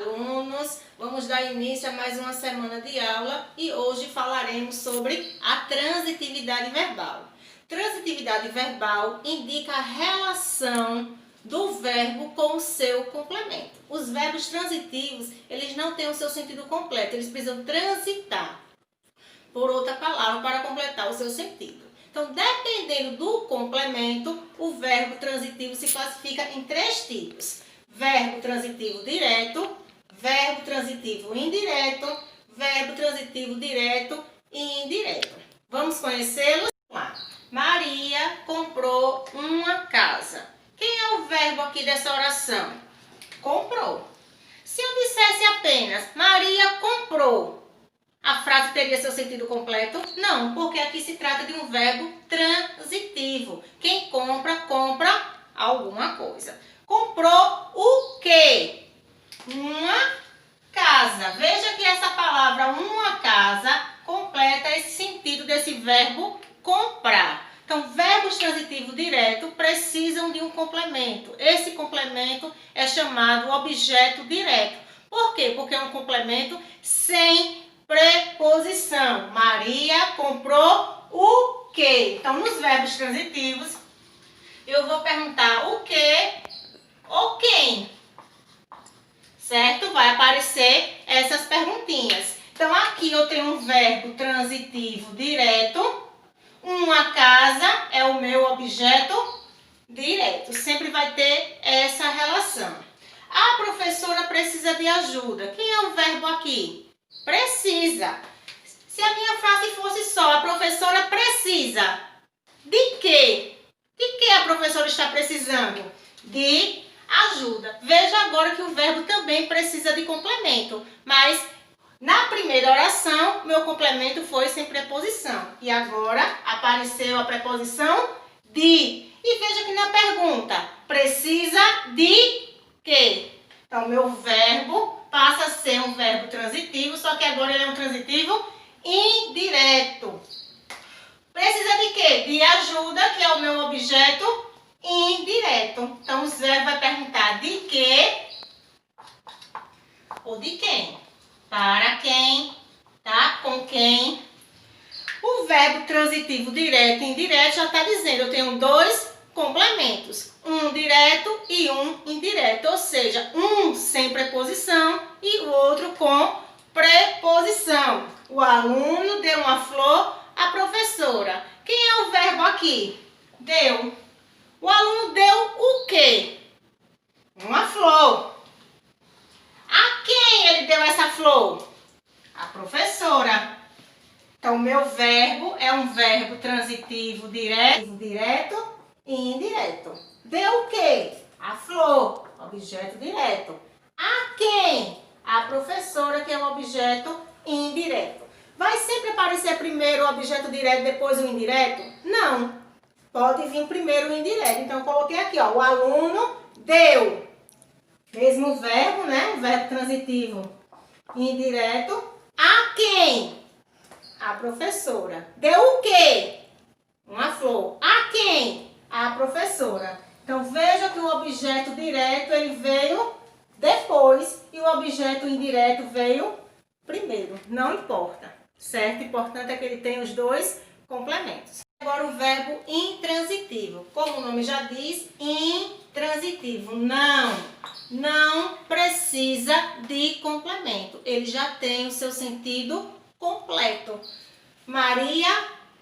alunos! Vamos dar início a mais uma semana de aula e hoje falaremos sobre a transitividade verbal. Transitividade verbal indica a relação do verbo com o seu complemento. Os verbos transitivos, eles não têm o seu sentido completo, eles precisam transitar por outra palavra para completar o seu sentido. Então, dependendo do complemento, o verbo transitivo se classifica em três tipos: verbo transitivo direto, verbo transitivo indireto, verbo transitivo direto e indireto. Vamos conhecê-los? Vamos lá. Maria comprou uma casa. Quem é o verbo aqui dessa oração? Comprou. Se eu dissesse apenas Maria comprou, a frase teria seu sentido completo? Não, porque aqui se trata de um verbo transitivo. Quem compra, compra alguma coisa. Comprou o quê? Uma casa. Veja que essa palavra uma casa completa esse sentido desse verbo comprar. Então, verbos transitivos direto precisam de um complemento. Esse complemento é chamado objeto direto. Por quê? Porque é um complemento sem preposição. Maria comprou o quê? Então, nos verbos transitivos, eu vou perguntar o quê ou quem. Certo? Vai aparecer essas perguntinhas. Então, aqui eu tenho um verbo transitivo direto. Uma casa é o meu objeto direto. Sempre vai ter essa relação. A professora precisa de ajuda. Quem é o verbo aqui? Precisa. Se a minha frase fosse só, a professora precisa de quê? De que a professora está precisando? De ajuda. Veja agora que o verbo também precisa de complemento, mas na primeira oração, meu complemento foi sem preposição. E agora apareceu a preposição de. E veja que na pergunta, precisa de quê? Então, meu verbo passa a ser um verbo transitivo, só que agora ele é um transitivo indireto. Precisa de quê? De ajuda, que é o meu objeto indireto. Então, o verbo vai perguntar de quê ou de quem. Para quem, tá? Com quem. O verbo transitivo direto e indireto já está dizendo, eu tenho dois complementos, um direto e um indireto, ou seja, um sem preposição e o outro com preposição. O aluno deu uma flor à professora. Quem é o verbo aqui? Deu. O aluno deu o quê? Uma flor. A quem ele deu essa flor? A professora. Então, meu verbo é um verbo transitivo direto e indireto. Deu o quê? A flor, objeto direto. A quem? A professora, que é o objeto indireto. Vai sempre aparecer primeiro o objeto direto, depois o indireto? Não. Pode vir primeiro o indireto. Então, eu coloquei aqui, ó, o aluno deu. Mesmo verbo, né? Um verbo transitivo indireto. A quem? A professora. Deu o quê? Uma flor. A quem? A professora. Então, veja que o objeto direto, ele veio depois e o objeto indireto veio primeiro. Não importa, certo? O importante é que ele tem os dois complementos. Agora, o verbo intransitivo. Como o nome já diz, intransitivo. Não precisa de complemento. Ele já tem o seu sentido completo. Maria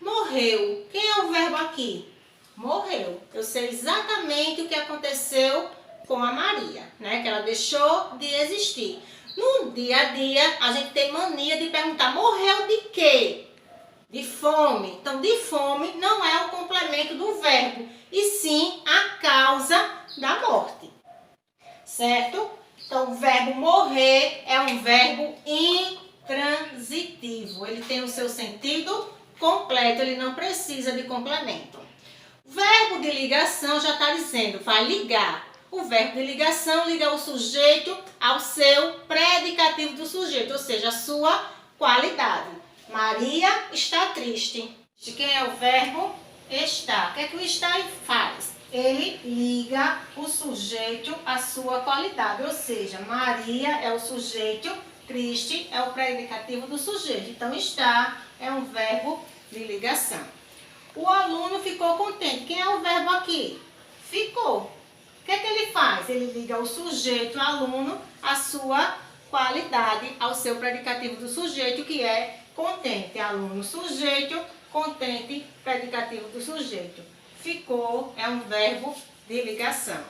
morreu. Quem é o verbo aqui? Morreu. Eu sei exatamente o que aconteceu com a Maria, né? Que ela deixou de existir. No dia a dia, a gente tem mania de perguntar, morreu de quê? De fome. Então, de fome não é o complemento do verbo, e sim a causa da morte. Certo? Então, o verbo morrer é um verbo intransitivo. Ele tem o seu sentido completo, ele não precisa de complemento. Verbo de ligação já está dizendo, vai ligar. O verbo de ligação liga o sujeito ao seu predicativo do sujeito, ou seja, a sua qualidade. Maria está triste. De quem é o verbo? Está. O que é que o está faz? ele liga o sujeito à sua qualidade, ou seja, Maria é o sujeito, triste é o predicativo do sujeito. Então, estar é um verbo de ligação. O aluno ficou contente. Quem é o verbo aqui? Ficou. O que é que ele faz? Ele liga o sujeito, aluno, à sua qualidade, ao seu predicativo do sujeito, que é contente. Aluno, sujeito, contente, predicativo do sujeito. Ficou é um verbo de ligação.